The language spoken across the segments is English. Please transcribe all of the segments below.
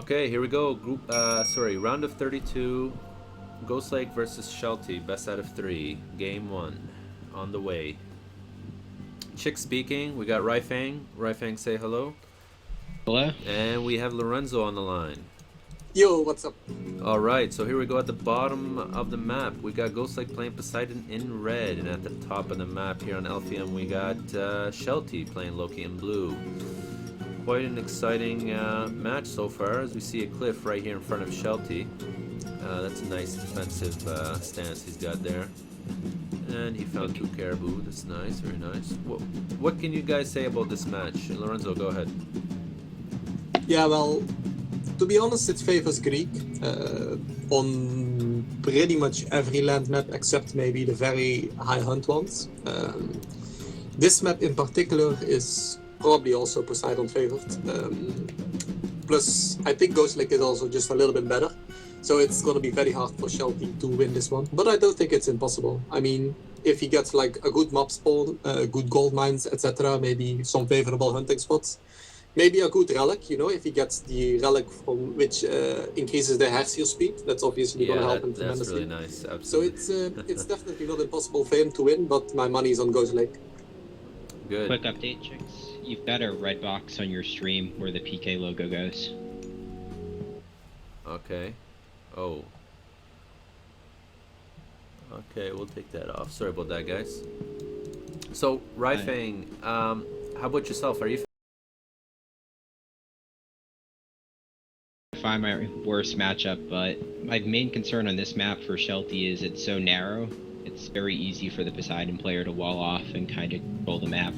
Okay, here we go. Round of 32. Ghostlake versus Sh3lty, best out of 3. Game 1. On the way. Chick speaking. We got RyFang. RyFang, say hello. Hello. And we have Lorenzo on the line. Yo, what's up? Alright, so here we go at the bottom of the map. We got Ghostlake playing Poseidon in red. And at the top of the map here on Elphium, we got Sh3lty playing Loki in blue. Quite an exciting match so far, as we see a cliff right here in front of Sh3lty. That's a nice defensive stance he's got there. And he found 2 caribou. That's nice, very nice. What can you guys say about this match? Lorenzo, go ahead. Yeah, well, to be honest, it favors Greek on pretty much every land map except maybe the very high hunt ones. This map in particular is probably also Poseidon favored. Plus, I think Ghostlake is also just a little bit better. So it's going to be very hard for Sh3lty to win this one. But I don't think it's impossible. I mean, if he gets like a good map spawn, good gold mines, etc., maybe some favorable hunting spots, maybe a good relic, you know, if he gets the relic from which increases the hairsteel speed, that's obviously going to help him tremendously. That's really nice, absolutely. So it's definitely not impossible for him to win, but my money is on Ghostlake. Good. Quick update, chicks. You've got a red box on your stream where the PK logo goes. Okay. Oh. Okay, we'll take that off. Sorry about that, guys. So, RyFang, how about yourself? Are you... I find my worst matchup, but my main concern on this map for Sh3lty is it's so narrow. It's very easy for the Poseidon player to wall off and kind of control the map.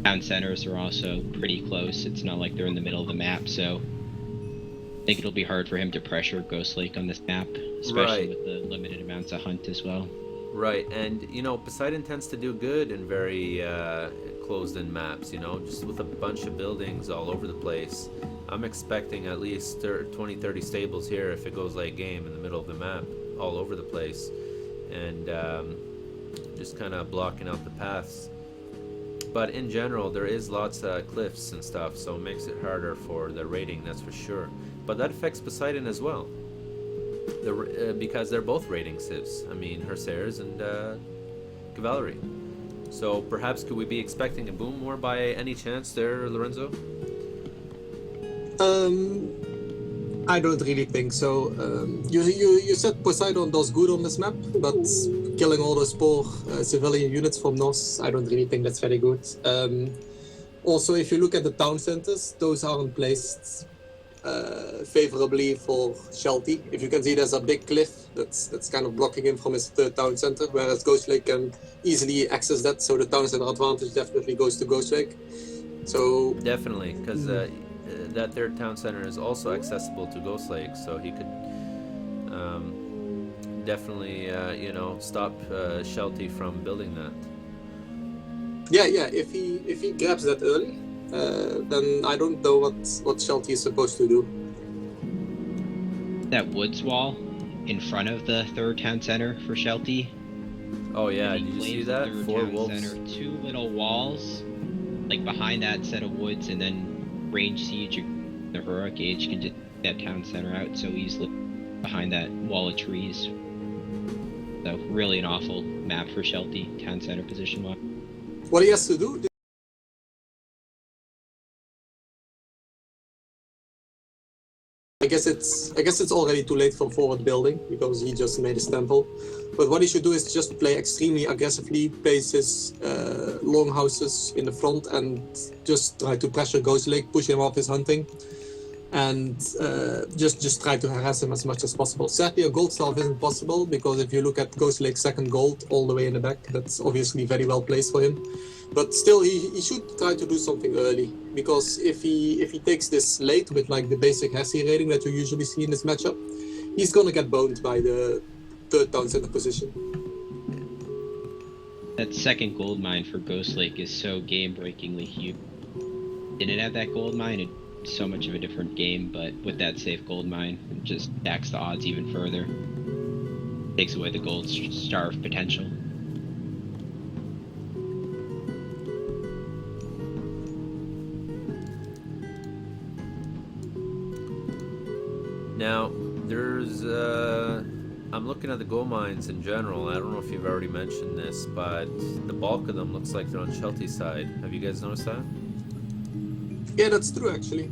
Town centers are also pretty close. It's not like they're in the middle of the map, so I think it'll be hard for him to pressure Ghostlake on this map, especially with the limited amounts of hunt as well. Right, and you know, Poseidon tends to do good in very closed-in maps, you know, just with a bunch of buildings all over the place. I'm expecting at least 20-30 stables here if it goes late game in the middle of the map, all over the place, and just kind of blocking out the paths. But in general, there is lots of cliffs and stuff, so it makes it harder for the raiding, that's for sure. But that affects Poseidon as well, because they're both raiding civs. I mean, Hussars and cavalry. So perhaps could we be expecting a boom war by any chance there, Lorenzo? I don't really think so. You said Poseidon does good on this map, but killing all those poor civilian units from Norse, I don't really think that's very good. Also, if you look at the town centers, those aren't placed favorably for Sh3lty. If you can see, there's a big cliff that's kind of blocking him from his third town center, whereas Ghostlake can easily access that, so the town center advantage definitely goes to Ghostlake. So definitely, because that third town center is also accessible to Ghostlake, so he could definitely you know, stop Sh3lty from building that. Yeah, if he grabs that early, then I don't know what Sh3lty is supposed to do. That woods wall in front of the third town center for Sh3lty. Oh yeah, did you see that? 4 wolves. Center, 2 little walls, like behind that set of woods, and then range siege. The heroic age can just get that town center out so easily behind that wall of trees. So really an awful map for Sh3lty, town center position wise. What he has to do? I guess it's already too late for forward building because he just made his temple. But what he should do is just play extremely aggressively, place his long houses in the front, and just try to pressure Ghostlake, push him off his hunting, and just try to harass him as much as possible. Sadly, a gold staff isn't possible because if you look at Ghostlake's second gold all the way in the back, that's obviously very well placed for him. But still, he should try to do something early, because if he takes this late with like the basic Hessie rating that you usually see in this matchup, he's gonna get boned by the third town center position. That second gold mine for Ghostlake is so game-breakingly huge. Didn't have that gold mine, it's so much of a different game, but with that safe gold mine, it just stacks the odds even further. Takes away the gold starve potential. Now, there's I'm looking at the gold mines in general. I don't know if you've already mentioned this, but the bulk of them looks like they're on Sh3lty's side. Have you guys noticed that? Yeah, that's true actually.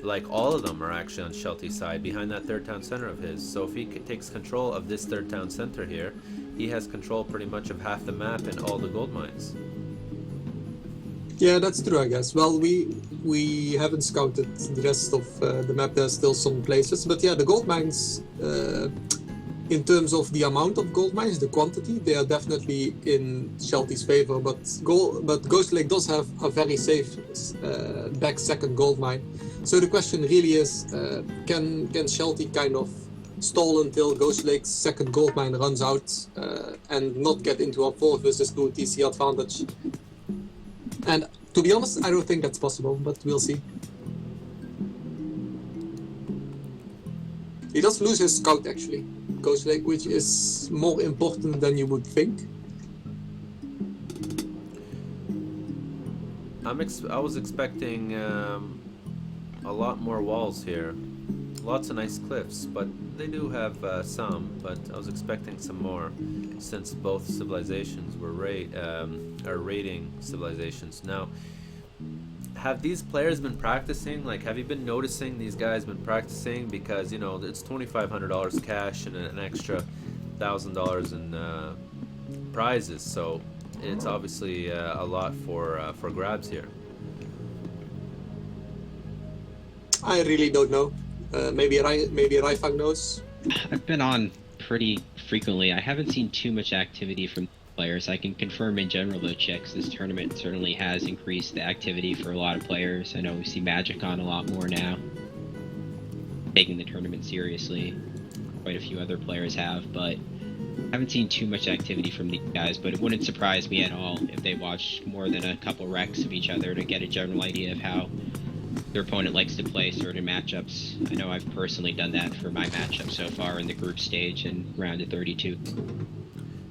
Like all of them are actually on Sh3lty's side, behind that third town center of his. So if he takes control of this third town center here, he has control pretty much of half the map and all the gold mines. Yeah, that's true, I guess. Well, we haven't scouted the rest of the map. There's still some places, but yeah, the gold mines, in terms of the amount of gold mines, the quantity, they are definitely in Sh3lty's favor. But Ghostlake does have a very safe back second gold mine. So the question really is, can Sh3lty kind of stall until Ghostlake's second gold mine runs out and not get into a 4 versus 2 TC advantage? And to be honest, I don't think that's possible, but we'll see. He does lose his scout actually, Ghostlake, which is more important than you would think. I was expecting a lot more walls here. Lots of nice cliffs, but they do have some, but I was expecting some more since both civilizations were are raiding civilizations. Now, have these players been practicing? Like, have you been noticing these guys been practicing? Because, you know, it's $2,500 cash and an extra $1,000 in prizes, so it's obviously a lot for grabs here. I really don't know. Maybe RyFang knows. I've been on pretty frequently. I haven't seen too much activity from players. I can confirm in general though, checks, this tournament certainly has increased the activity for a lot of players. I know we see Magic on a lot more now, taking the tournament seriously. Quite a few other players have, but I haven't seen too much activity from these guys, but it wouldn't surprise me at all if they watched more than a couple recs of each other to get a general idea of how their opponent likes to play certain matchups. I know I've personally done that for my matchup so far in the group stage in round of 32.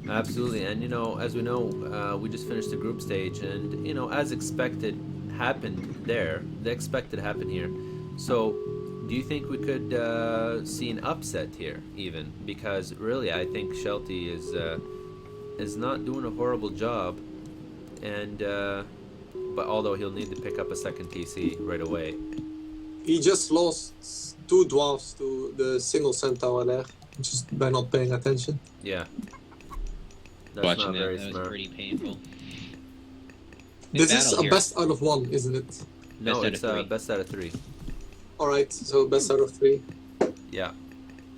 Absolutely, and you know, as we know, we just finished the group stage, and you know, as expected, happened there. The expected happened here. So, do you think we could see an upset here, even? Because really, I think Sh3lty is not doing a horrible job, and but although he'll need to pick up a second TC right away. He just lost 2 dwarves to the single centaur there, just by not paying attention. Yeah. That's Watching not that, very that smart. was pretty painful. This is a best out of 1, isn't it? No, Best out it's of 3. best out of 3. Alright, so best out of 3. Yeah.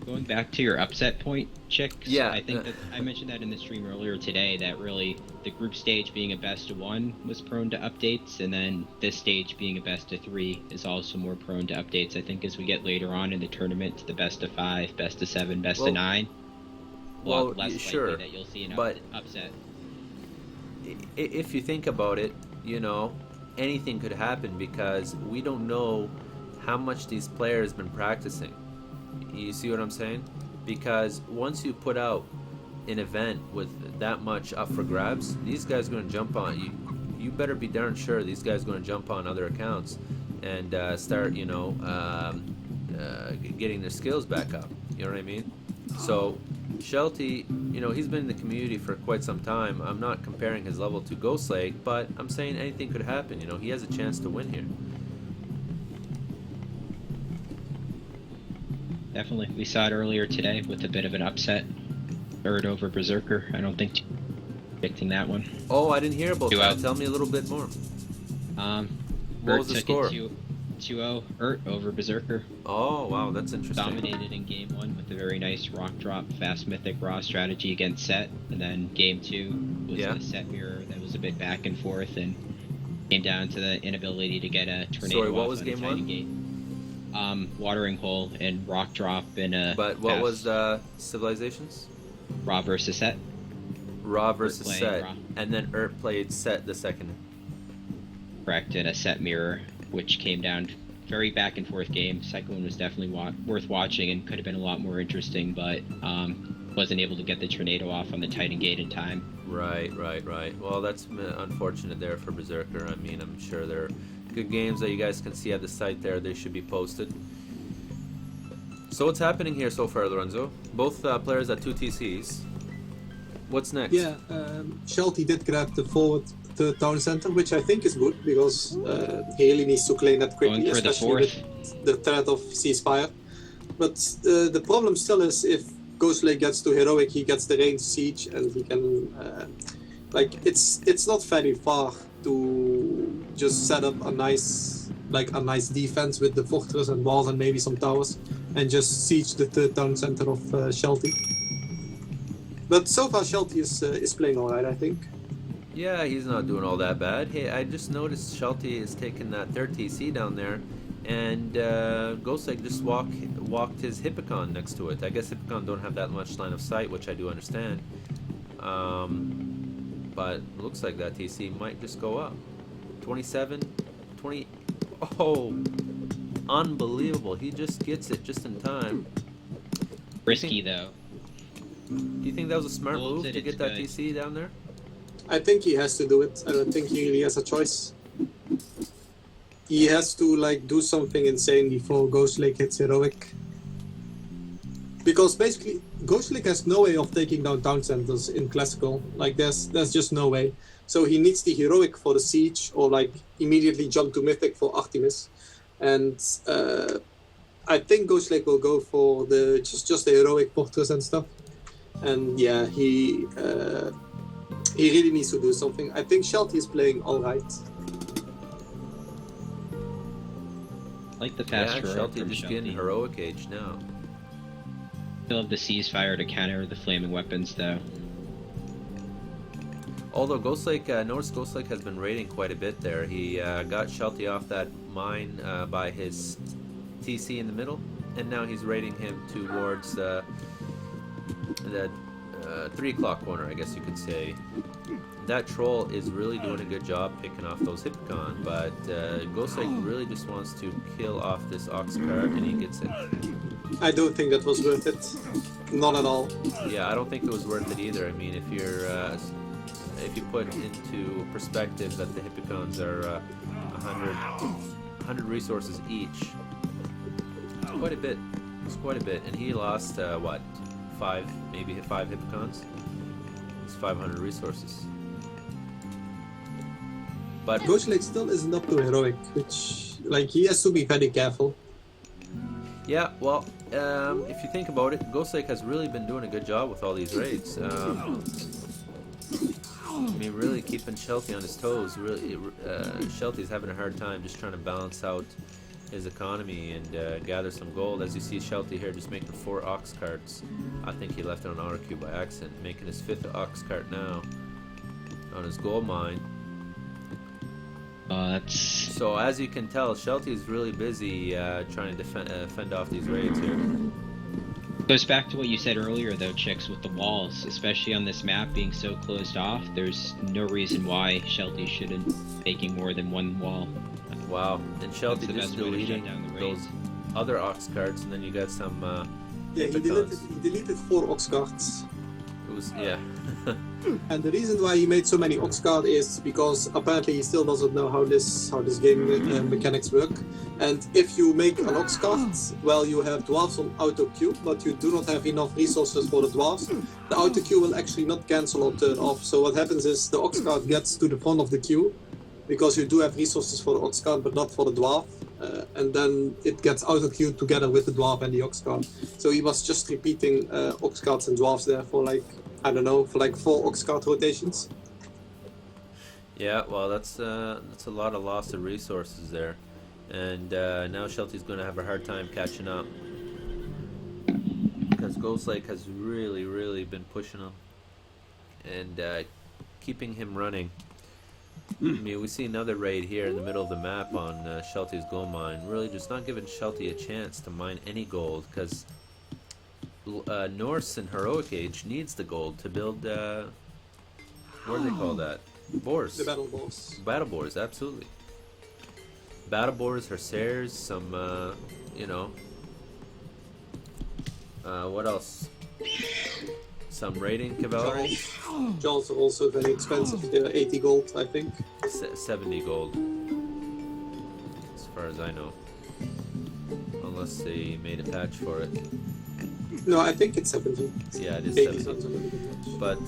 Going back to your upset point, Chicks, Yeah, I think that I mentioned that in the stream earlier today, that really the group stage being a best of 1 was prone to updates, and then this stage being a best of 3 is also more prone to updates. I think as we get later on in the tournament to the best of 5, best of 7, best of 9, a lot less sure, likely that you'll see an upset. If you think about it, you know, anything could happen because we don't know how much these players been practicing. You see what I'm saying? Because once you put out an event with that much up for grabs, these guys are going to jump on you. You better be darn sure these guys are going to jump on other accounts and start, you know, getting their skills back up. You know what I mean? So Sh3lty, you know, he's been in the community for quite some time. I'm not comparing his level to Ghostlake, but I'm saying anything could happen. You know, he has a chance to win here. Definitely. We saw it earlier today with a bit of an upset. Bird over Berserker. I don't think predicting that one. Oh, I didn't hear about 2-0. that. Tell me a little bit more. What was the took score? It 2-0. Over Berserker. Oh, wow, that's interesting. Dominated in game 1 with a very nice rock drop, fast mythic raw strategy against Set, and then game 2 was a Set mirror that was a bit back and forth and came down to the inability to get a tornado. Sorry, what off was on game a fighting 1? gate. Watering hole and rock drop in a. But what was the civilizations? Raw versus Set. Raw versus playing Set, Raw. and then played Set the second. Correct, in a Set mirror, which came down very back and forth game. Second one was definitely worth watching and could have been a lot more interesting, but wasn't able to get the tornado off on the Titan gate in time. Right. Well, that's unfortunate there for Berserker. I mean, I'm sure there are good games that you guys can see at the site there. They should be posted. So what's happening here so far, Lorenzo? Both players at 2 TCs. What's next? Yeah, Sh3lty did grab the forward third town center, which I think is good because he really needs to claim that quickly, Going for the especially fourth. with the threat of ceasefire. But the problem still is if Ghostlake gets to heroic, he gets the range siege, and he can it's not very far to just set up a nice defense with the fortress and walls and maybe some towers, and just siege the third town center of Sh3lty. But so far, Sh3lty is playing alright, I think. Yeah, he's not doing all that bad. Hey, I just noticed Sh3lty is taking that third TC down there, and Ghostlake just walked his Hippocon next to it. I guess Hippocon don't have that much line of sight, which I do understand. But looks like that TC might just go up. 27, 20. Oh, unbelievable! He just gets it just in time. Risky though. Do you think that was a smart Holds move it, to it's get that good. TC down there? I think he has to do it. I don't think he really has a choice. He has to do something insane before Ghostlake hits heroic. Because basically, Ghostlake has no way of taking down town centers in classical. There's just no way. So he needs the heroic for the siege, or immediately jump to mythic for Artemis. And I think Ghostlake will go for the just the heroic fortress and stuff. And yeah, he really needs to do something. I think Sh3lty is playing alright. I like the fast Yeah, heroic Sh3lty from just getting Sh3lty. heroic age now. Still have the ceasefire to counter the flaming weapons though. Although Ghostlake, notice Ghostlake has been raiding quite a bit there. He got Sh3lty off that mine by his TC in the middle, and now he's raiding him towards the 3 o'clock corner, I guess you could say. That troll is really doing a good job picking off those Hippocon, but Ghostlake really just wants to kill off this ox cart, and he gets it. I don't think that was worth it. Not at all. Yeah, I don't think it was worth it either. I mean, if you put into perspective that the Hippocons are 100 resources each, it's quite a bit. It's quite a bit, and he lost what, 5 Hippocons. It's 500 resources. But Ghostlake still isn't up to heroic, which he has to be very careful. yeah, well, if you think about it, Ghostlake has really been doing a good job with all these raids. I mean, really keeping Sh3lty on his toes. Really, Sh3lty's having a hard time just trying to balance out his economy and gather some gold. As you see, Sh3lty here just making 4 ox carts. I think he left it on auto queue by accident, making his 5th ox cart now on his gold mine. That's So as you can tell, Sh3lty is really busy trying to fend off these raids here. goes back to what you said earlier though, Chicks, with the walls, especially on this map being so closed off. There's no reason why Sh3lty shouldn't be making more than one wall. Wow, and That's Sh3lty the just best way to shut deleting down the those raids. other ox carts, and then you got some Yeah, he Hippocons. deleted 4 ox cards. It was, yeah. And the reason why he made so many ox cards is because apparently he still doesn't know how this game mechanics work. And if you make an ox cart, well, you have dwarves on auto queue, but you do not have enough resources for the dwarves. The auto queue will actually not cancel or turn off. So what happens is the ox cart gets to the front of the queue because you do have resources for the ox cart, but not for the dwarf. And then it gets auto queued together with the dwarf and the ox cart. So he was just repeating ox carts and dwarves there for I don't know, for 4 ox cart rotations. Yeah, well, that's a lot of loss of resources there, and now Sh3lty's going to have a hard time catching up because Ghostlake has really been pushing him and keeping him running. I mean, we see another raid here in the middle of the map on Sh3lty's gold mine, really just not giving Sh3lty a chance to mine any gold because Norse in Heroic Age needs the gold to build, what do they call that? Boars. The battle boss. Battle boars, absolutely. Battle boars, Hussars, some, what else? Some raiding cavalry. Jaws are also very expensive. They're 80 gold, I think. 70 gold. As far as I know. unless they made a patch for it. No, I think it's 70. Yeah, it is 80 70. sounds a little bit much. But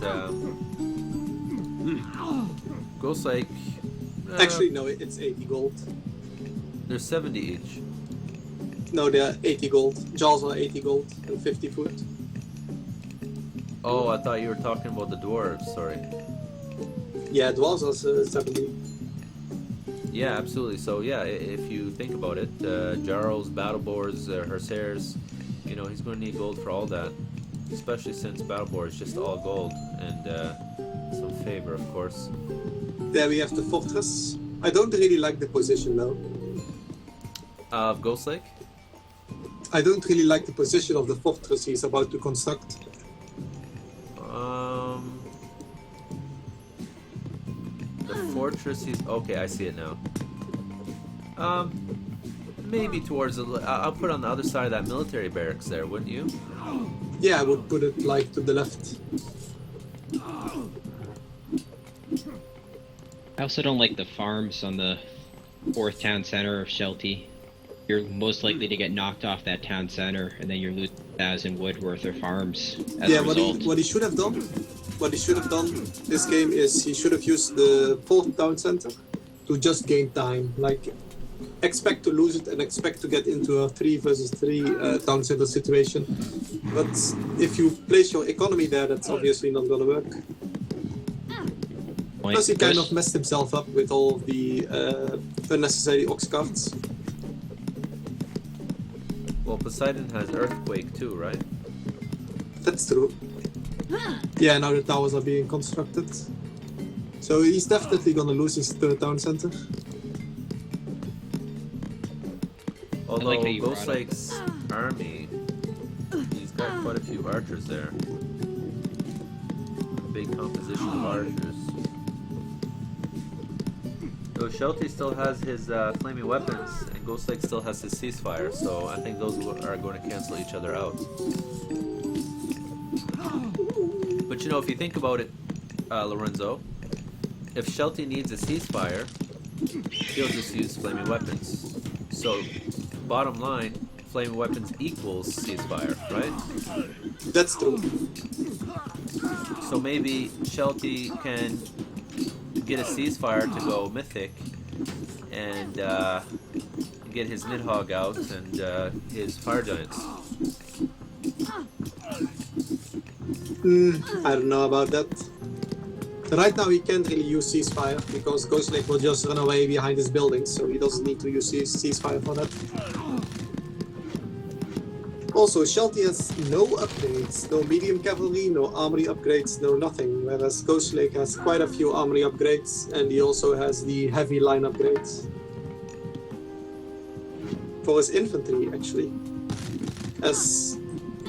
Ghostlake, Actually, no, it's 80 gold. they're 70 each. No, they're 80 gold. Jaws are 80 gold and 50 food. Oh, I thought you were talking about the dwarves. Sorry. Yeah, dwarves are 70. Yeah, absolutely. So yeah, if you think about it, Jarl's, Battleboars, Hussars, you know, he's going to need gold for all that. Especially since Battleboar is just all gold and some favor, of course. There we have the fortress. I don't really like the position though. Of Ghostlake? I don't really like the position of the fortress he's about to construct. The fortress is okay. I see it now. Maybe towards the. I'll put on the other side of that military barracks there, wouldn't you? Yeah, I would put it like to the left. I also don't like the farms on the 4th town center of Sh3lty. You're most likely to get knocked off that town center, and then you're losing 1,000 wood worth of farms as a result. What he should have done this game is he should have used the 4th town center to just gain time. Like, expect to lose it and expect to get into a 3 versus 3 town center situation. But if you place your economy there, that's obviously not gonna work. Plus, he kind of messed himself up with all of the unnecessary ox carts. Well, Poseidon has earthquake too, right? That's true. Yeah, now the towers are being constructed. So he's definitely gonna lose his 3rd town center. Although like how you brought Ghostlake's army, he's got quite a few archers there. A big composition of archers. Though Sh3lty still has his flaming weapons, and Ghostlake still has his ceasefire, so I think those are going to cancel each other out. But you know, if you think about it, Lorenzo, if Sh3lty needs a ceasefire, he'll just use flaming weapons. So, bottom line, flaming weapons equals ceasefire, right? That's true. So maybe Sh3lty can get a ceasefire to go mythic and get his Nidhogg out and his fire giants. I don't know about that. Right now he can't really use ceasefire because Ghostlake will just run away behind his buildings, so he doesn't need to use ceasefire for that. Also, Sh3lty has no upgrades, no medium cavalry, no armory upgrades, no nothing, whereas Ghostlake has quite a few armory upgrades, and he also has the heavy line upgrades. For his infantry, actually. As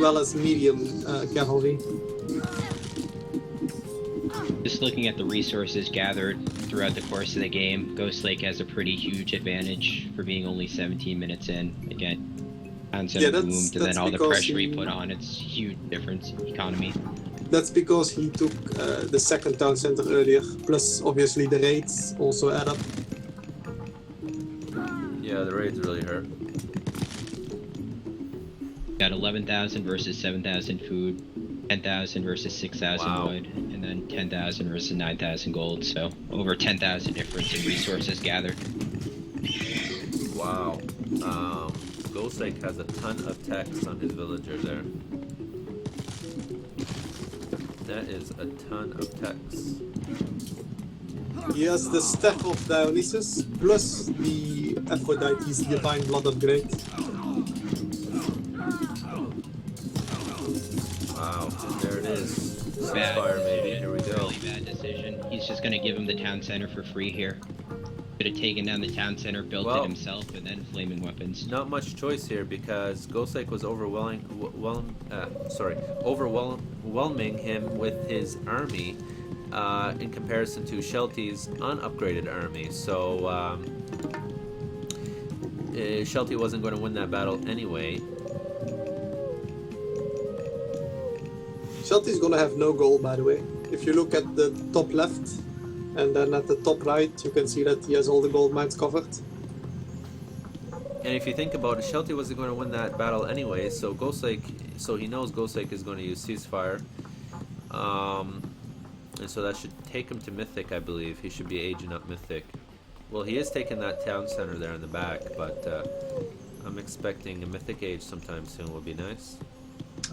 well as medium cavalry. Just looking at the resources gathered throughout the course of the game, Ghostlake has a pretty huge advantage for being only 17 minutes in. Again, town center boomed, and then all the pressure he put on, it's huge difference in economy. That's because he took the 2nd town center earlier, plus obviously the raids also add up. Yeah, the raids really hurt. Got 11,000 versus 7,000 food, 10,000 versus 6,000 wood, and then 10,000 versus 9,000 gold, so over 10,000 difference in resources gathered. Wow. Ghostlake has a ton of techs on his villager there. That is a ton of techs. He has the Staff of Dionysus, plus the Aphrodite's Divine Blood upgrade. Wow, there it is. Bad Ceasefire, maybe. decision, Here we go. Really bad decision. He's just gonna give him the town center for free here. Could have taken down the town center, built it himself, and then flaming weapons. Not much choice here because Ghostlake was overwhelming him with his army in comparison to Sh3lty's unupgraded army. So Sh3lty wasn't going to win that battle anyway. Sh3lty's gonna have no goal, by the way. If you look at the top left, and then at the top right, you can see that he has all the gold mines covered. And if you think about it, Sh3lty wasn't going to win that battle anyway, so he knows Ghostlake is going to use Ceasefire. And so that should take him to Mythic, I believe. He should be aging up Mythic. Well, he is taking that town center there in the back, but I'm expecting a Mythic Age sometime soon would be nice.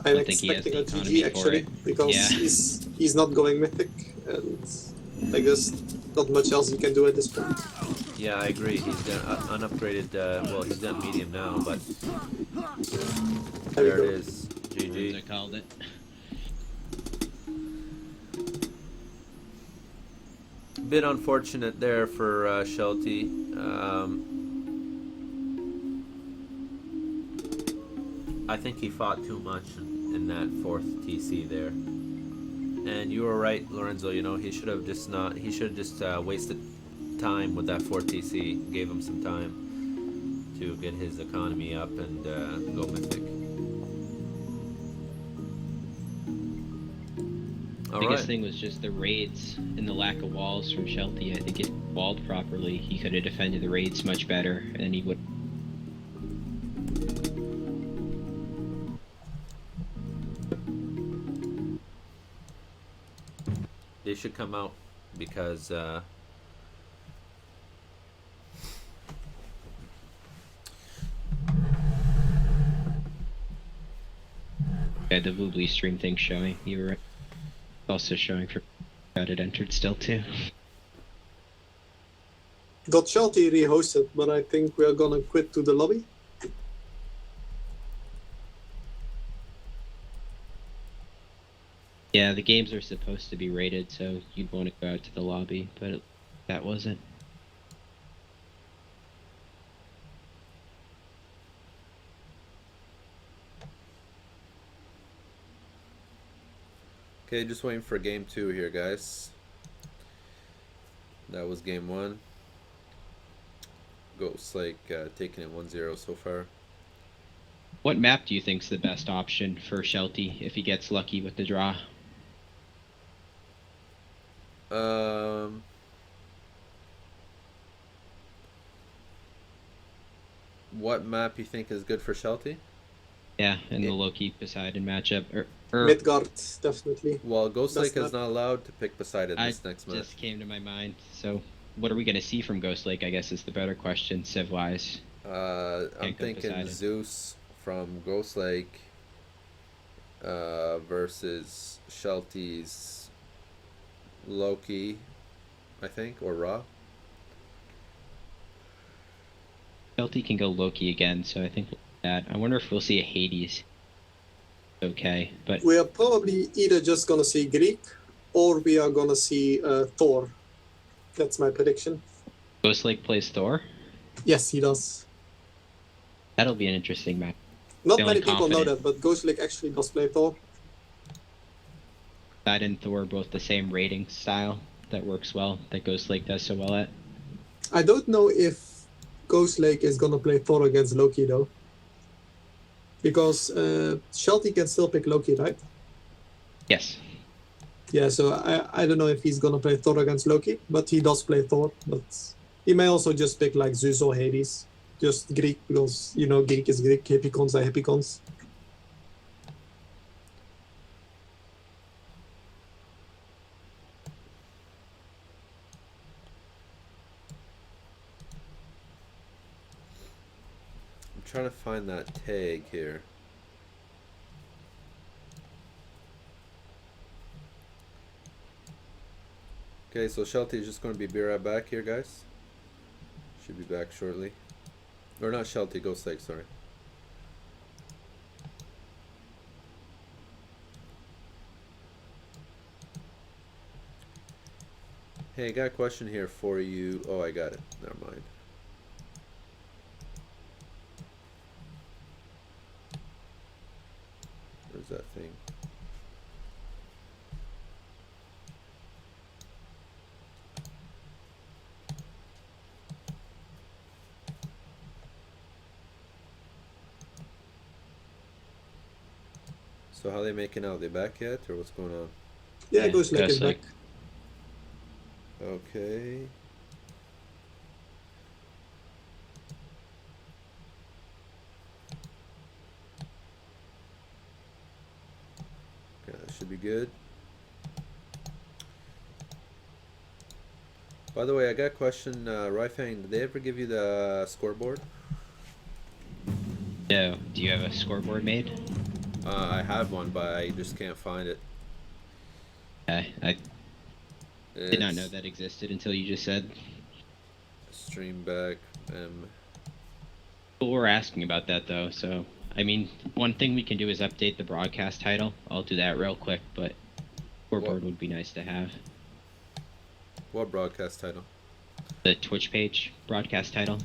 I'm think he has expecting the a economy GG for actually, it. because Yeah. he's not going Mythic, and I guess not much else he can do at this point. Yeah, I agree. He's got unupgraded, well, he's got medium now, but there it is. Lorenzo GG. called it. Bit unfortunate there for Sh3lty. I think he fought too much in that 4th TC there. And you were right, Lorenzo, you know, he should have just wasted time with that 4th TC, gave him some time to get his economy up and go Mythic. Biggest thing was just the raids and the lack of walls from Sh3lty. I think if walled properly, he could have defended the raids much better, and he would. They should come out because Yeah, the Voobly stream thing showing. You were right. Also showing for that it entered still too. Got Sh3lty rehosted, but I think we are gonna quit to the lobby. Yeah, the games are supposed to be rated, so you'd want to go out to the lobby, but that wasn't. okay, just waiting for game 2 here, guys. That was game 1. Ghostlake taking it 1-0 so far. What map do you think's the best option for Sh3lty if he gets lucky with the draw? What map you think is good for Sh3lty? Yeah, in the Loki Poseidon matchup. Midgard, definitely. Well, Ghostlake Best is not allowed to pick Poseidon this next match. Just came to my mind. So, what are we going to see from Ghostlake? I guess is the better question, civ-wise. I'm thinking Poseidon. Zeus from Ghostlake versus Sh3lty's Loki, I think, or Ra. Sh3lty can go Loki again, so I think we'll do that. I wonder if we'll see a Hades. Okay, but We are probably either just gonna see Greek, or we are gonna see Thor. That's my prediction. Ghostlake plays Thor. Yes, he does. That'll be an interesting match. Not Feeling many people know confident. that, but Ghostlake actually does play Thor. Poseidon and Thor are both the same rating style that works well, that Ghostlake does so well at. I don't know if Ghostlake is gonna play Thor against Loki though, because Sh3lty can still pick Loki, right? Yes. Yeah, so I don't know if he's gonna play Thor against Loki, but he does play Thor. But he may also just pick like Zeus or Hades, just Greek, because you know Greek is Greek, Hippicons are Hippicons. I'm trying to find that tag here. Okay, so Sh3lty is just going to be right back here, guys. Should be back shortly. Or not Sh3lty, Ghostlake, sorry. Hey, I got a question here for you. Oh, I got it. Never mind. Where's that thing? So how they making out? They back yet, or what's going on? Yeah, Ghostlake is back. Okay. to be good. By the way, I got a question. RyFang, did they ever give you the scoreboard? No. Do you have a scoreboard made? I have one, but I just can't find it. I did not know that existed until you just said. Stream back. People were asking about that though, so I mean, one thing we can do is update the broadcast title. I'll do that real quick, but scoreboard would be nice to have. What broadcast title? The Twitch page broadcast title.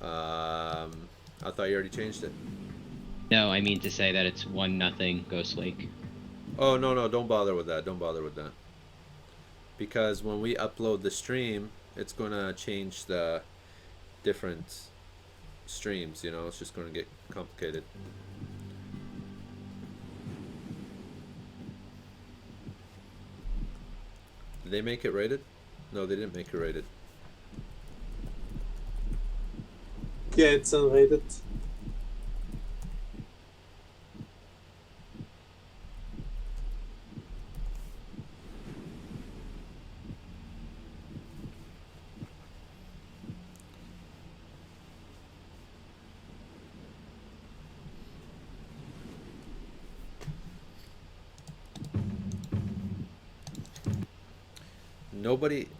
I thought you already changed it. No, I mean to say that it's 1-0 Ghostlake. Oh, no, don't bother with that. Don't bother with that. Because when we upload the stream, it's going to change the different streams, you know? It's just going to get complicated. Did they make it rated? No, they didn't make it rated. Yeah, it's unrated.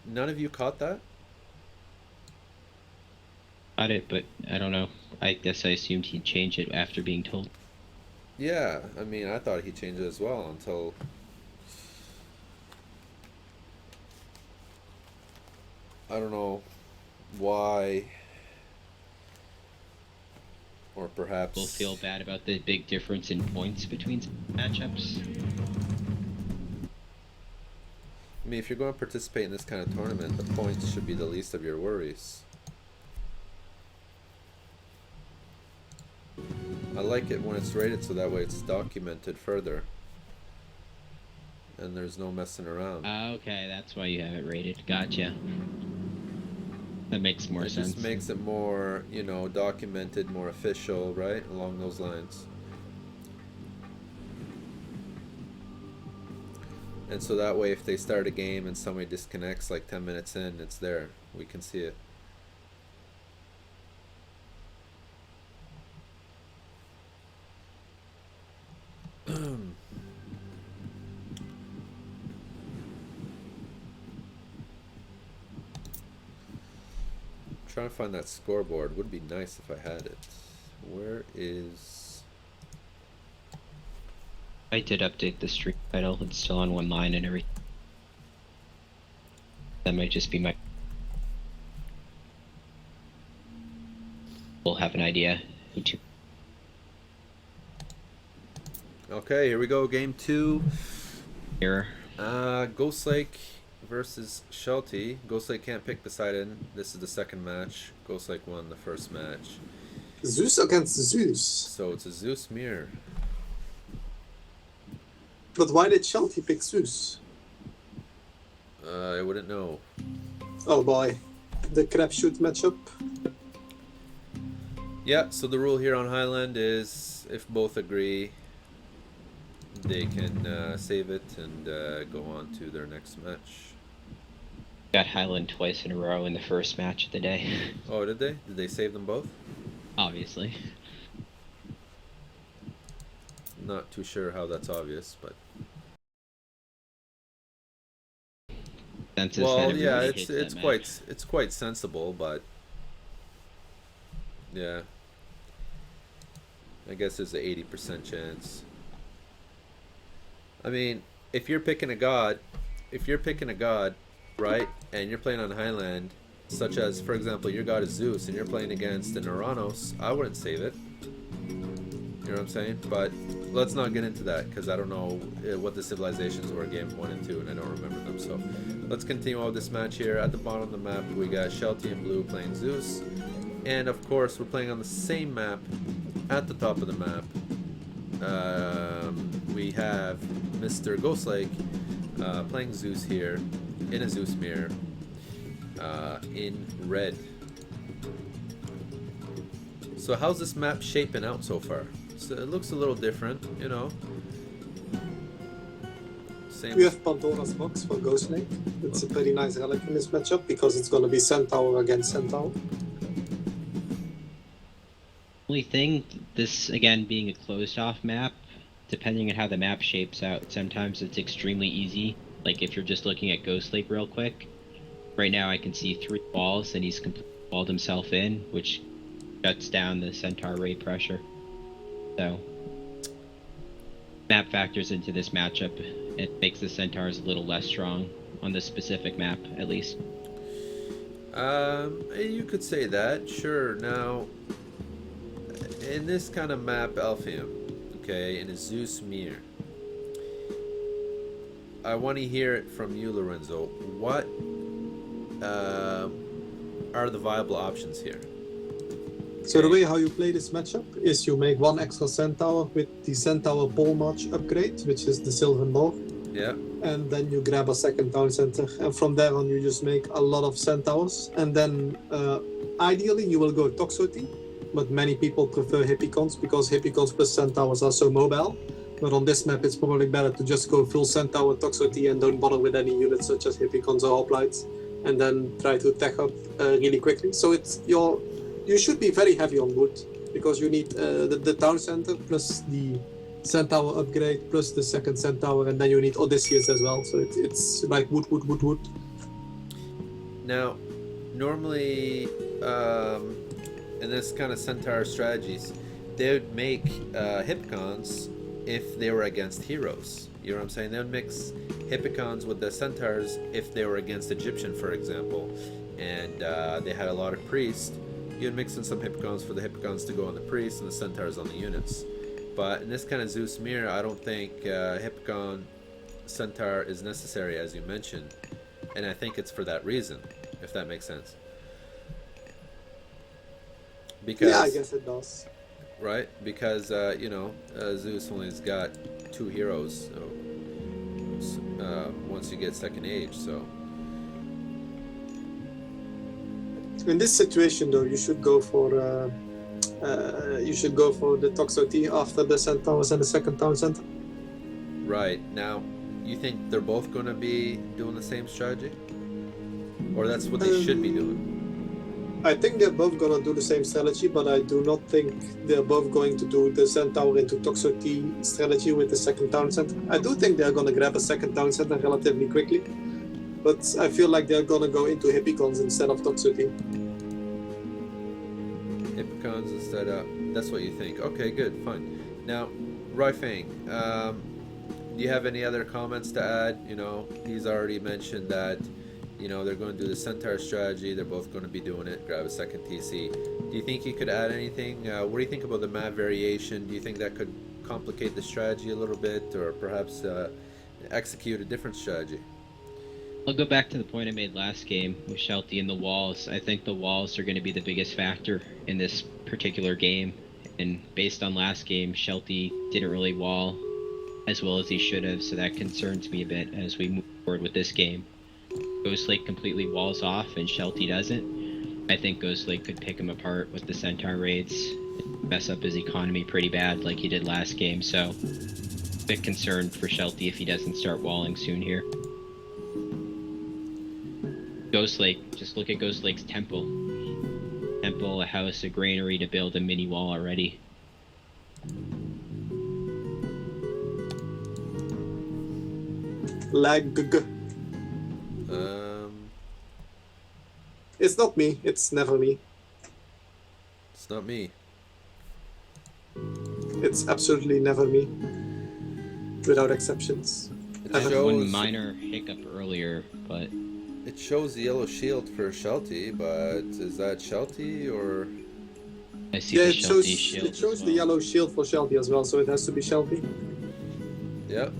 None of you caught that? Got it, but I don't know. I guess I assumed he'd change it after being told. Yeah, I mean, I thought he changed it as well until... I don't know why, or perhaps... People feel bad about the big difference in points between matchups. I mean, if you're going to participate in this kind of tournament, the points should be the least of your worries. I like it when it's rated so that way it's documented further. And there's no messing around. Okay, that's why you have it rated. Gotcha. That makes more sense. It just makes it more, you know, documented, more official, right? Along those lines. And so that way if they start a game and somebody disconnects like 10 minutes in, it's there. We can see it. Trying to find that scoreboard. Would be nice if I had it. Where is... I did update the stream title. It's still on one line and everything. That might just be my... We'll have an idea who to... Okay, here we go. Game 2. Here. Ghostlake versus Sh3lty. Ghostlake can't pick Poseidon. This is the second match. Ghostlake won the first match. Zeus against Zeus. So it's a Zeus mirror. But why did Sh3lty pick Zeus? I wouldn't know. Oh boy. The crapshoot matchup. Yeah, so the rule here on Highland is if both agree, they can save it and go on to their next match. Got Highland twice in a row in the first match of the day. Oh, did they? Did they save them both? Obviously. Not too sure how that's obvious, but... Well, yeah, it's quite sensible, but... Yeah. I guess there's an 80% chance. I mean, if you're picking a god, right, and you're playing on Highland, such as, for example, your god is Zeus, and you're playing against an Uranus, I wouldn't save it. You know what I'm saying? But let's not get into that, because I don't know what the civilizations were game 1 and 2, and I don't remember them. So let's continue on with this match here. At the bottom of the map, we got Sh3lty in blue playing Zeus. And of course, we're playing on the same map at the top of the map. We have Mr. Ghostlake playing Zeus here in a Zeus mirror in red. So how's this map shaping out so far? So it looks a little different, you know. Same. We have Pandora's Box for Ghostlake. It's a pretty nice relic in this matchup because it's going to be Centaur against Centaur. Only thing, this again being a closed off map, depending on how the map shapes out, sometimes it's extremely easy. Like if you're just looking at Ghostlake real quick, right now I can see 3 walls and he's completely walled himself in, which shuts down the Centaur raid pressure. So map factors into this matchup. It makes the Centaurs a little less strong on this specific map, at least. You could say that, sure. Now, in this kind of map, Alphium, okay, in a Zeus mirror, I want to hear it from you, Lorenzo. What are the viable options here? So the way how you play this matchup is you make 1 extra Centaur with the Centaur Pole March upgrade, which is the Silver Door. Yeah. And then you grab a second town center. And from there on you just make a lot of Centaurs. And then ideally you will go Toxoty, but many people prefer Hippicons because Hippicons plus Centaurs are so mobile. But on this map it's probably better to just go full Centaur Toxoty and don't bother with any units such as Hippicons or Hoplites. And then try to tech up really quickly. So it's you should be very heavy on wood because you need the town center plus the Centaur upgrade plus the second Centaur, and then you need Odysseus as well. So it's like wood. Now, normally in this kind of Centaur strategies, they would make Hippicons if they were against heroes. You know what I'm saying? They would mix Hippicons with the Centaurs if they were against Egyptian, for example, and they had a lot of priests. You'd mix in some Hippicons for the Hippicons to go on the priests and the Centaurs on the units. But in this kind of Zeus mirror, I don't think Hippicon Centaur is necessary, as you mentioned, and I think it's for that reason, if that makes sense. Because, yeah, I guess it does. Right? Because Zeus only has got 2 heroes once you get second age, so. In this situation, though, you should go for the Toxoty after the Centaurs and the second town center. Right. Now, you think they're both going to be doing the same strategy? Or that's what they should be doing? I think they're both going to do the same strategy, but I do not think they're both going to do the Centaur into Toxoty strategy with the second town center. I do think they're going to grab a second town center relatively quickly, but I feel like they're going to go into Hippicons instead of Toxoty. Hippicons instead of... That's what you think. Okay, good, fine. Now, RyFang, do you have any other comments to add? You know, he's already mentioned that, you know, they're going to do the Centaur strategy. They're both going to be doing it. Grab a second TC. Do you think you could add anything? What do you think about the map variation? Do you think that could complicate the strategy a little bit, or perhaps execute a different strategy? I'll go back to the point I made last game with Sh3lty and the walls. I think the walls are going to be the biggest factor in this particular game. And based on last game, Sh3lty didn't really wall as well as he should have, so that concerns me a bit as we move forward with this game. Ghostlake completely walls off and Sh3lty doesn't. I think Ghostlake could pick him apart with the Centaur raids, mess up his economy pretty bad like he did last game, so a bit concerned for Sh3lty if he doesn't start walling soon here. Ghostlake, just look at Ghostlake's temple. Temple, a house, a granary to build a mini wall already. Lag. It's not me. It's never me. It's not me. It's absolutely never me. Without exceptions. It I had shows, one minor hiccup earlier, but it shows the yellow shield for Sh3lty, but is that Sh3lty or? I see Yeah, the it Sh3lty shield it shows as the well. yellow shield for Sh3lty as well, so it has to be Sh3lty. Yep.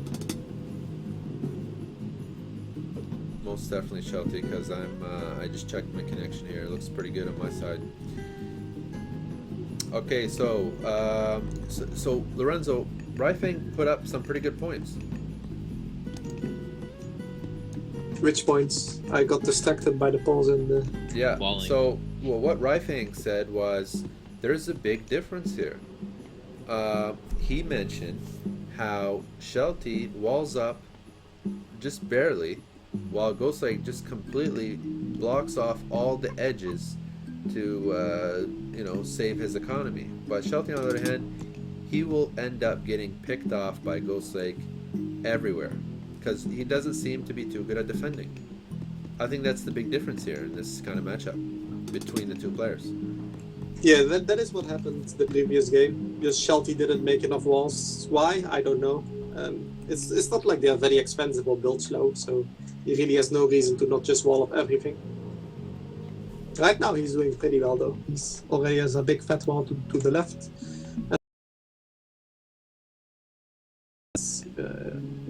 Most definitely Sh3lty, because I just checked my connection here. It looks pretty good on my side. Okay, so Lorenzo, RyFang put up some pretty good points. Which points? I got distracted by the pause and the... Yeah. Walling. So, well, what RyFang said was there's a big difference here. He mentioned how Sh3lty walls up just barely, while Ghostlake just completely blocks off all the edges to save his economy. But Sh3lty, on the other hand, he will end up getting picked off by Ghostlake everywhere because he doesn't seem to be too good at defending. I think that's the big difference here in this kind of matchup between the two players. Yeah, that is what happened the previous game. Just Sh3lty didn't make enough walls. Why? I don't know. It's not like they are very expensive or build slow, so he really has no reason to not just wall up everything. Right now he's doing pretty well though. He's already has a big fat wall to the left.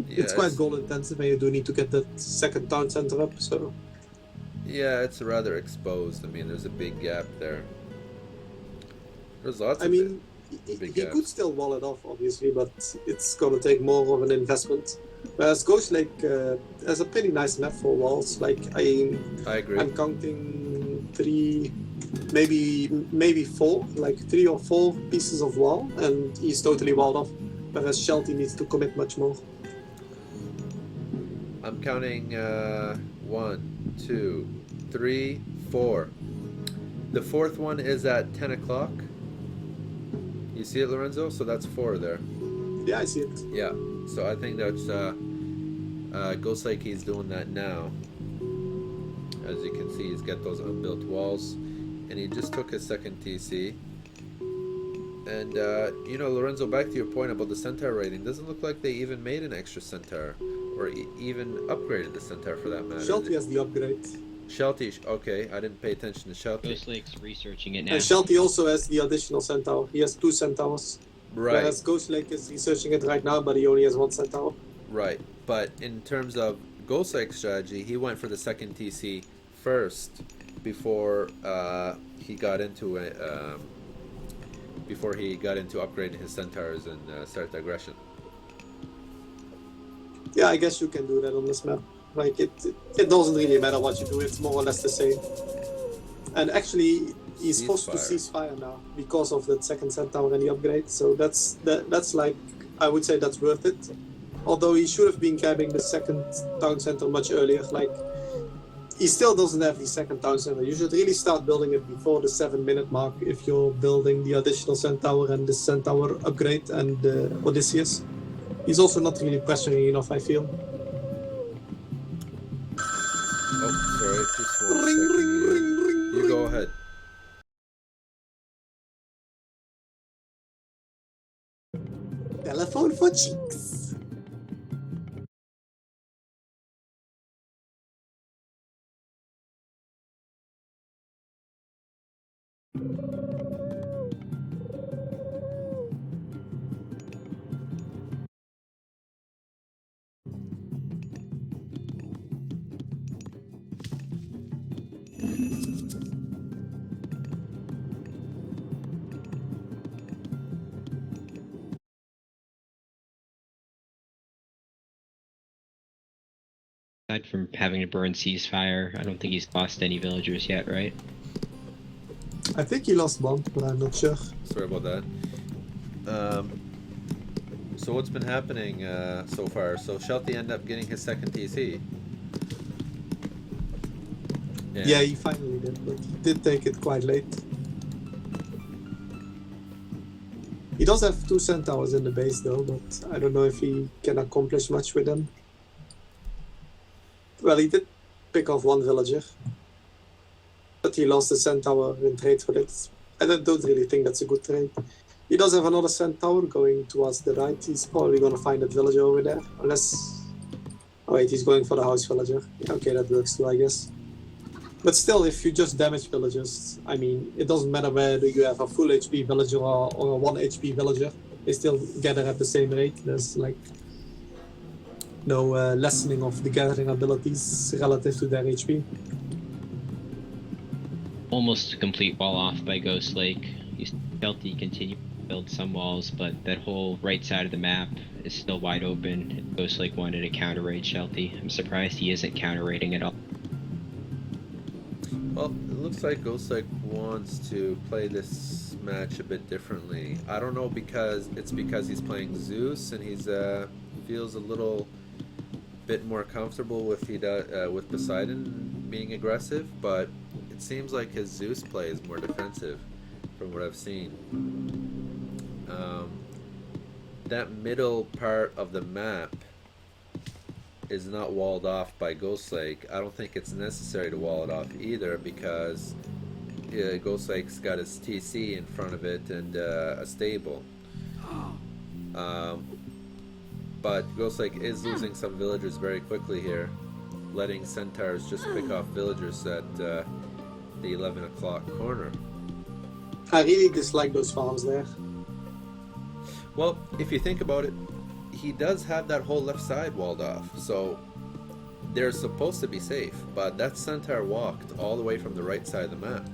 It's quite goal intensive and you do need to get that second town center up, so... Yeah, it's rather exposed. I mean, there's a big gap there. There's lots of he could still wall it off, obviously, but it's going to take more of an investment. Whereas Ghostlake has a pretty nice map for walls. Like, I agree. I'm counting maybe four, like 3 or 4 pieces of wall, and he's totally walled off. Whereas Sh3lty needs to commit much more. I'm counting 1, 2, 3, 4. The 4th one is at 10 o'clock. You see it, Lorenzo? So that's 4 there. Yeah, I see it. Yeah. So I think that's Ghostlake. He's doing that now. As you can see, he's got those unbuilt walls, and he just took his second TC. And Lorenzo, back to your point about the centaur rating, doesn't look like they even made an extra centaur, or even upgraded the centaur for that matter. Sh3lty has the upgrade. Sh3lty, okay, I didn't pay attention to Sh3lty. Ghostlake's researching it now. And Sh3lty also has the additional centaur. He has 2 centaurs. Right. Whereas Ghostlake is researching it right now, but he only has 1 centaur. Right, but in terms of Ghostlake's strategy, he went for the second TC first before he got into it. Before he got into upgrading his centaurs and start the aggression. Yeah, I guess you can do that on this map. Like, it doesn't really matter what you do, it's more or less the same. And actually, he's forced to ceasefire now because of that second centaur and the upgrade, so that's like, I would say that's worth it. Although he should have been grabbing the second town center much earlier. Like, he still doesn't have the second town center. You should really start building it before the 7-minute mark if you're building the additional centaur and the centaur upgrade and Odysseus. He's also not really pressuring enough, I feel. Oh, sorry, just 1 second. You go ahead. Telephone for cheeks. Aside from having to burn ceasefire, I don't think he's lost any villagers yet, right? I think he lost 1, but I'm not sure. Sorry about that. So what's been happening so far? So Sh3lty ended up getting his second TC. Yeah, he finally did, but he did take it quite late. He does have 2 centaurs in the base though, but I don't know if he can accomplish much with them. Well, he did pick off 1 villager, but he lost the centaur in trade for it. I don't really think that's a good trade. He does have another centaur going towards the right. He's probably going to find that villager over there, unless... Oh wait, he's going for the house villager. Yeah, okay, that works too, I guess. But still, if you just damage villagers, I mean, it doesn't matter whether you have a full HP villager or a 1 HP villager. They still gather at the same rate. There's like no lessening of the gathering abilities relative to their HP. Almost a complete wall off by Ghostlake. Sh3lty continue to build some walls, but that whole right side of the map is still wide open. Ghostlake wanted to counter raid Sh3lty. I'm surprised he isn't counter raiding at all. Well, it looks like Ghostlake wants to play this match a bit differently. I don't know because he's playing Zeus and he's feels a little bit more comfortable with with Poseidon being aggressive, but it seems like his Zeus play is more defensive, from what I've seen. That middle part of the map is not walled off by Ghostlake. I don't think it's necessary to wall it off either, because Ghostlake's got his TC in front of it and a stable. But Ghostlake is losing some villagers very quickly here, letting centaurs just pick off villagers at the 11 o'clock corner. I really dislike those farms there. Well, if you think about it, he does have that whole left side walled off, so they're supposed to be safe, but that centaur walked all the way from the right side of the map.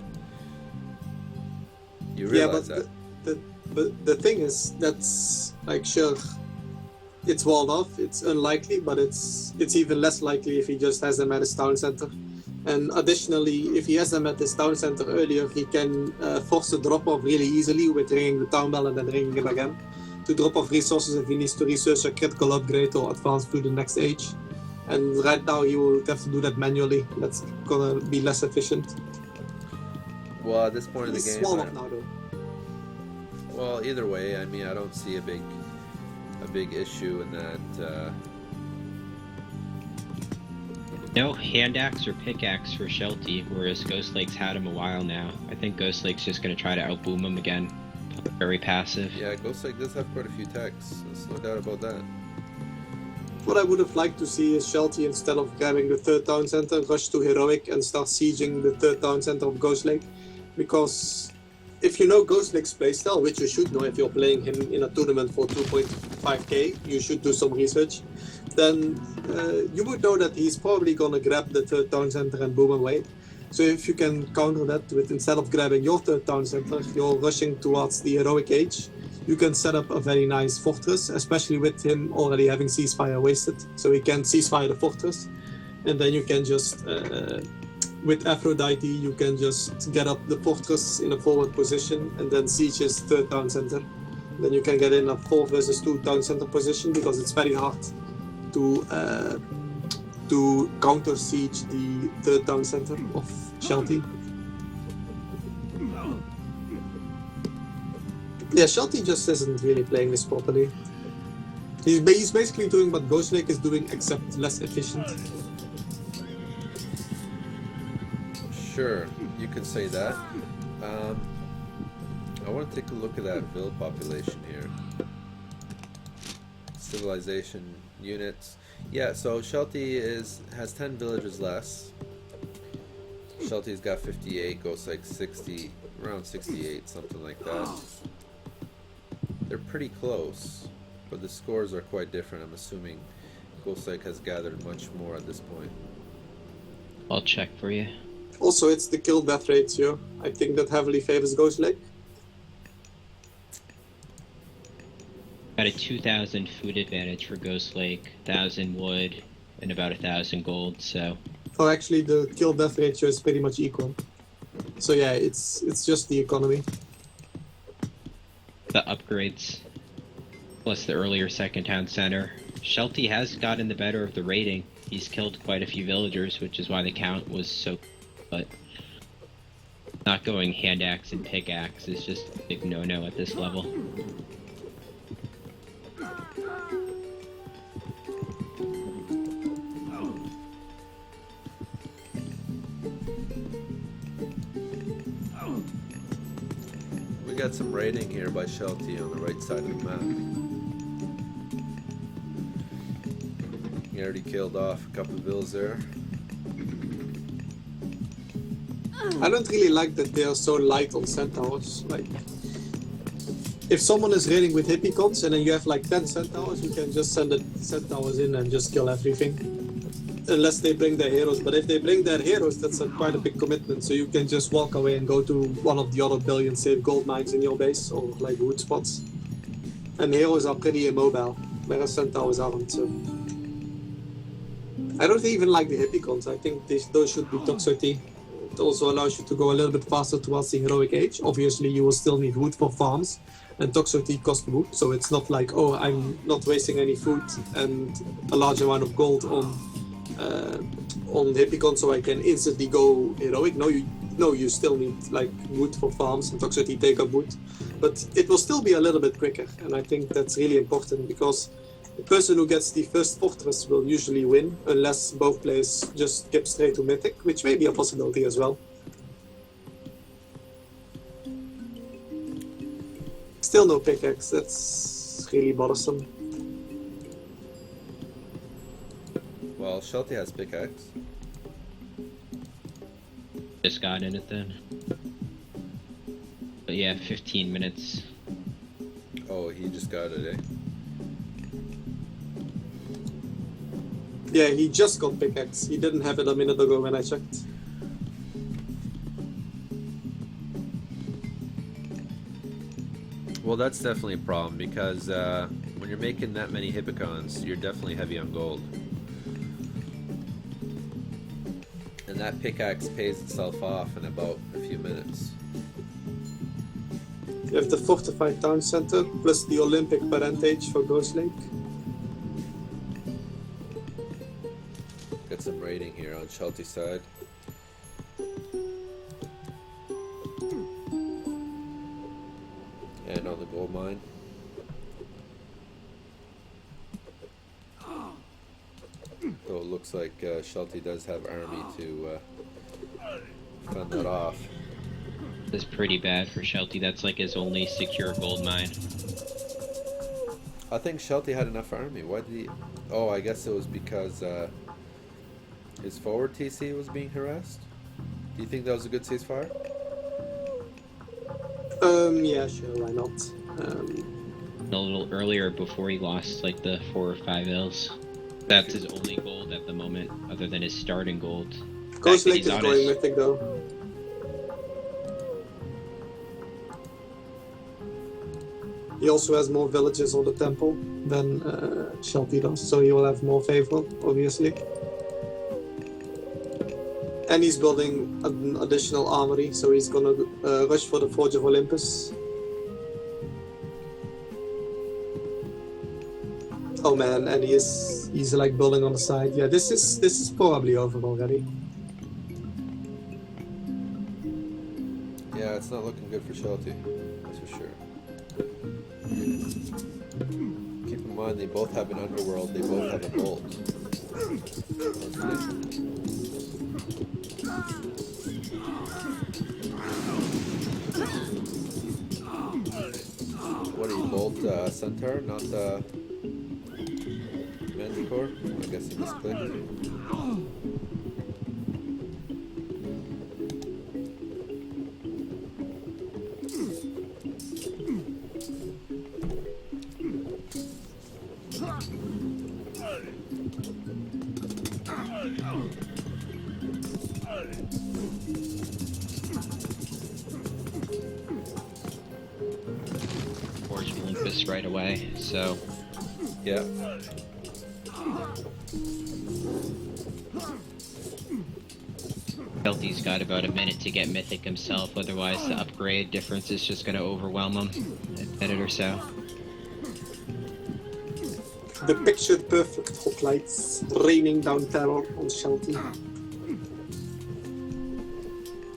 You realize that? But the thing is, that's like, sure, it's walled off, it's unlikely, but it's even less likely if he just has them at his town center. And additionally, if he has them at his town center earlier, he can force a drop-off really easily with ringing the town bell and then ringing it again to drop off resources if he needs to research a critical upgrade or advance to the next age. And right now he will have to do that manually. That's gonna be less efficient. Well, at this point in the He's game, small enough now though. well, either way, I mean, I don't see a big issue in that. No hand axe or pickaxe for Sh3lty, whereas Ghostlake's had him a while now. I think Ghostlake's just going to try to outboom him again. Very passive. Yeah, Ghostlake does have quite a few techs. There's no doubt about that. What I would have liked to see is Sh3lty, instead of grabbing the third town center, rush to Heroic and start sieging the third town center of Ghostlake. Because if you know Ghostlake's playstyle, which you should know if you're playing him in a tournament for 2.5k, you should do some research, then you would know that he's probably gonna grab the third town center and boom away. So if you can counter that with, instead of grabbing your third town center, you're rushing towards the Heroic Age, you can set up a very nice fortress, especially with him already having ceasefire wasted. So he can ceasefire the fortress, and then you can just, with Aphrodite, you can just get up the fortress in a forward position and then siege his third town center. Then you can get in a 4 versus 2 town center position, because it's very hard to counter siege the third town center of Sh3lty. Yeah, Sh3lty just isn't really playing this properly. He's basically doing what Ghostlake is doing, except less efficient. Sure, you can say that. I want to take a look at that vill population here. Civilization units. Yeah, so Sh3lty has 10 villagers less. Sh3lty's got 58, Ghostlake 60, around 68, something like that. They're pretty close, but the scores are quite different. I'm assuming Ghostlake has gathered much more at this point. I'll check for you. Also, it's the kill-death ratio. I think that heavily favors Ghostlake. Got a 2,000 food advantage for Ghostlake, 1,000 wood, and about 1,000 gold, so... Oh, actually, the kill-death ratio is pretty much equal. So yeah, it's just the economy. The upgrades, plus the earlier second town center. Sh3lty has gotten the better of the rating. He's killed quite a few villagers, which is why the count was so... But not going hand axe and pickaxe is just a big no-no at this level. We got some raiding here by Sh3lty on the right side of the map. He already killed off a couple of vills there. I don't really like that they are so light on centaurs. Like, if someone is raiding with hippicons and then you have like 10 centaurs, you can just send the centaurs in and just kill everything. Unless they bring their heroes. But if they bring their heroes, that's quite a big commitment. So you can just walk away and go to one of the other billion safe gold mines in your base, or like wood spots. And heroes are pretty immobile, whereas centaurs aren't. So I don't even like the hippicons. I think those should be toxicity. It also allows you to go a little bit faster towards the heroic age. Obviously, you will still need wood for farms, and Sh3lty cost wood, so it's not like, oh, I'm not wasting any food and a large amount of gold on Hippicon, so I can instantly go heroic. No, you still need like wood for farms, and Sh3lty take up wood, but it will still be a little bit quicker, and I think that's really important because the person who gets the first fortress will usually win, unless both players just skip straight to Mythic, which may be a possibility as well. Still no pickaxe, that's really bothersome. Well, Sh3lty has pickaxe. Just got in it then. But yeah, 15 minutes. Oh, he just got it, eh? Yeah, he just got pickaxe. He didn't have it a minute ago when I checked. Well, that's definitely a problem because when you're making that many Hippicons, you're definitely heavy on gold. And that pickaxe pays itself off in about a few minutes. You have the fortified town center plus the Olympic parentage for Ghostlake. Got some raiding here on Sh3lty's side. And on the gold mine. Though it looks like Sh3lty does have army to fend that off. That's pretty bad for Sh3lty. That's like his only secure gold mine. I think Sh3lty had enough army. Why did he? Oh, I guess it was because his forward TC was being harassed. Do you think that was a good ceasefire? Yeah, sure, why not? A little earlier before he lost like the 4 or 5 Ls. That's his only gold at the moment, other than his starting gold. Ghostlake is going Mythic though. He also has more villages on the temple than Sh3lty does, so he will have more favor, obviously. And he's building an additional armory, so he's gonna rush for the Forge of Olympus. Oh man, and he's like building on the side. Yeah, this is probably over already. Yeah, it's not looking good for Sh3lty, that's for sure. Keep in mind, they both have an underworld, they both have a bolt. What do you bolt Centaur, not Manticore? I guess he misclicked. Forge of Olympus right away, so Yeah. Sh3lty's got about a minute to get Mythic himself, otherwise the upgrade difference is just going to overwhelm him in a minute or so. The picture perfect hoplites raining down terror on Sh3lty.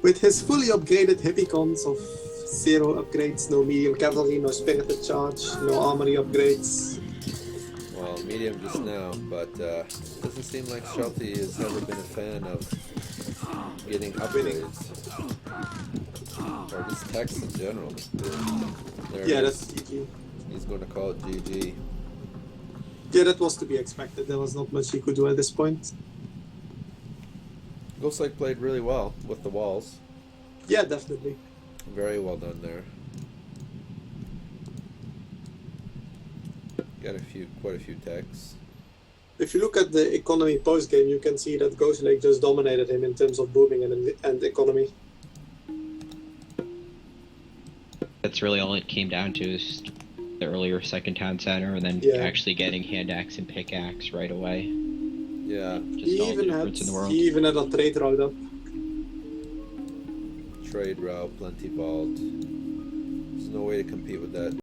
With his fully upgraded Hippicons of 0 upgrades, no medium cavalry, no spirited charge, no armory upgrades. Well, medium just now, but doesn't seem like Sh3lty has ever been a fan of getting upgrades. Or just text in general. There Yeah, it that's is. GG. He's going to call it GG. Yeah, that was to be expected. There was not much he could do at this point. Ghostlake played really well with the walls. Yeah, definitely. Very well done there. Got quite a few techs. If you look at the economy post-game, you can see that Ghostlake just dominated him in terms of booming and economy. That's really all it came down to, is the earlier second town center and then actually getting hand axe and pickaxe right away. Yeah. Just all the difference in the world. He even had a trade route up. Trade route, plenty vault. There's no way to compete with that.